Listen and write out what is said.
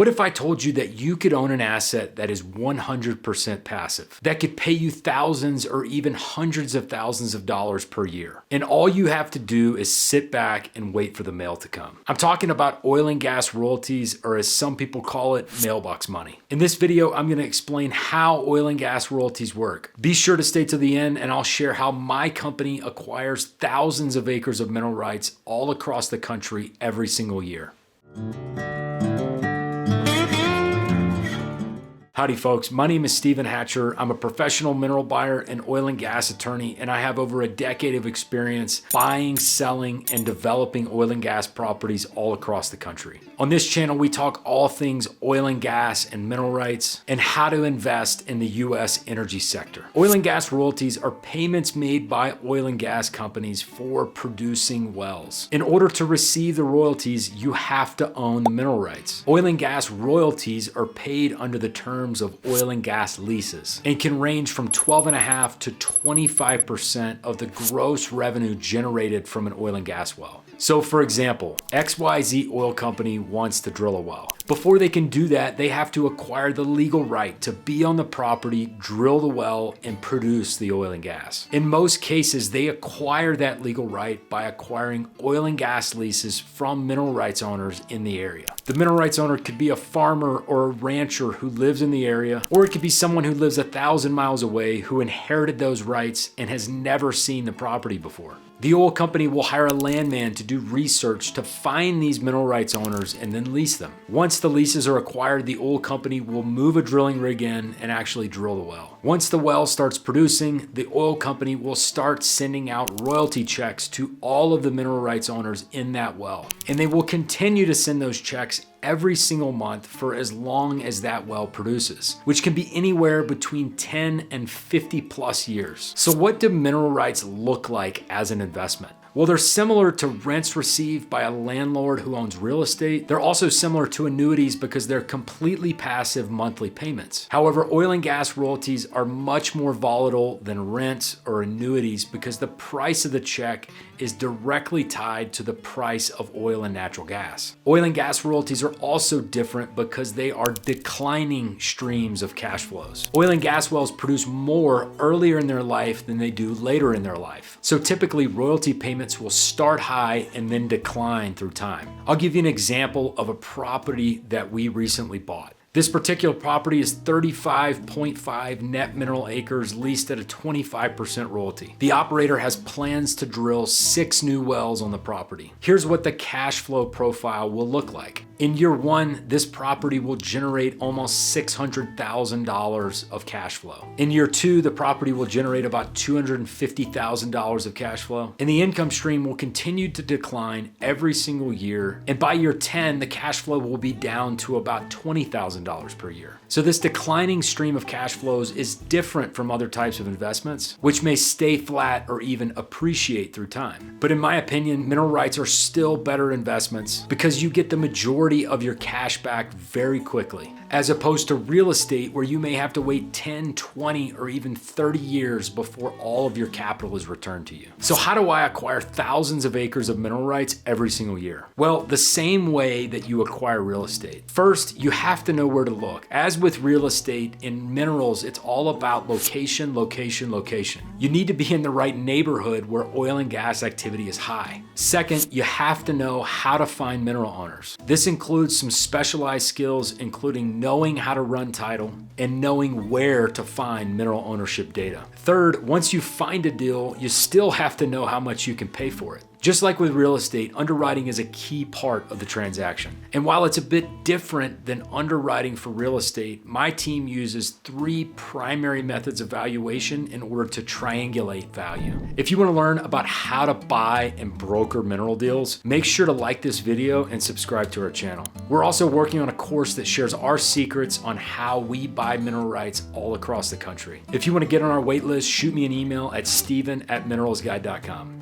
What if I told you that you could own an asset that is 100% passive, that could pay you thousands or even hundreds of thousands of dollars per year, and all you have to do is sit back and wait for the mail to come? I'm talking about oil and gas royalties, or as some people call it, mailbox money. In this video, I'm going to explain how oil and gas royalties work. Be sure to stay to the end, and I'll share how my company acquires thousands of acres of mineral rights all across the country every single year. Howdy folks, my name is Steven Hatcher. I'm a professional mineral buyer and oil and gas attorney, and I have over a decade of experience buying, selling, and developing oil and gas properties all across the country. On this channel, we talk all things oil and gas and mineral rights and how to invest in the US energy sector. Oil and gas royalties are payments made by oil and gas companies for producing wells. In order to receive the royalties, you have to own the mineral rights. Oil and gas royalties are paid under the terms of oil and gas leases and can range from 12.5% to 25% of the gross revenue generated from an oil and gas well. So for example, XYZ oil company wants to drill a well. Before they can do that, they have to acquire the legal right to be on the property, drill the well, and produce the oil and gas. In most cases, they acquire that legal right by acquiring oil and gas leases from mineral rights owners in the area. The mineral rights owner could be a farmer or a rancher who lives in the area, or it could be someone who lives 1,000 miles away who inherited those rights and has never seen the property before. The oil company will hire a landman to do research to find these mineral rights owners and then lease them. Once the leases are acquired, the oil company will move a drilling rig in and actually drill the well. Once the well starts producing, the oil company will start sending out royalty checks to all of the mineral rights owners in that well. And they will continue to send those checks every single month for as long as that well produces, which can be anywhere between 10 and 50 plus years. So what do mineral rights look like as an investment? Well, they're similar to rents received by a landlord who owns real estate. They're also similar to annuities because they're completely passive monthly payments. However, oil and gas royalties are much more volatile than rents or annuities because the price of the check is directly tied to the price of oil and natural gas. Oil and gas royalties are also different because they are declining streams of cash flows. Oil and gas wells produce more earlier in their life than they do later in their life. So typically, royalty payments will start high and then decline through time. I'll give you an example of a property that we recently bought. This particular property is 35.5 net mineral acres leased at a 25% royalty. The operator has plans to drill 6 new wells on the property. Here's what the cash flow profile will look like. In year 1, this property will generate almost $600,000 of cash flow. In year 2, the property will generate about $250,000 of cash flow. And the income stream will continue to decline every single year. And by year 10, the cash flow will be down to about $20,000 per year. So this declining stream of cash flows is different from other types of investments, which may stay flat or even appreciate through time. But in my opinion, mineral rights are still better investments because you get the majority of your cash back very quickly, as opposed to real estate where you may have to wait 10, 20, or even 30 years before all of your capital is returned to you. So how do I acquire thousands of acres of mineral rights every single year? Well, the same way that you acquire real estate. First, you have to know where to look. As with real estate, in minerals, it's all about location, location, location. You need to be in the right neighborhood where oil and gas activity is high. Second, you have to know how to find mineral owners. This includes some specialized skills, including knowing how to run title and knowing where to find mineral ownership data. Third, once you find a deal, you still have to know how much you can pay for it. Just like with real estate, underwriting is a key part of the transaction. And while it's a bit different than underwriting for real estate, my team uses 3 primary methods of valuation in order to triangulate value. If you want to learn about how to buy and broker mineral deals, make sure to like this video and subscribe to our channel. We're also working on a course that shares our secrets on how we buy mineral rights all across the country. If you want to get on our wait list, shoot me an email at steven@mineralsguide.com.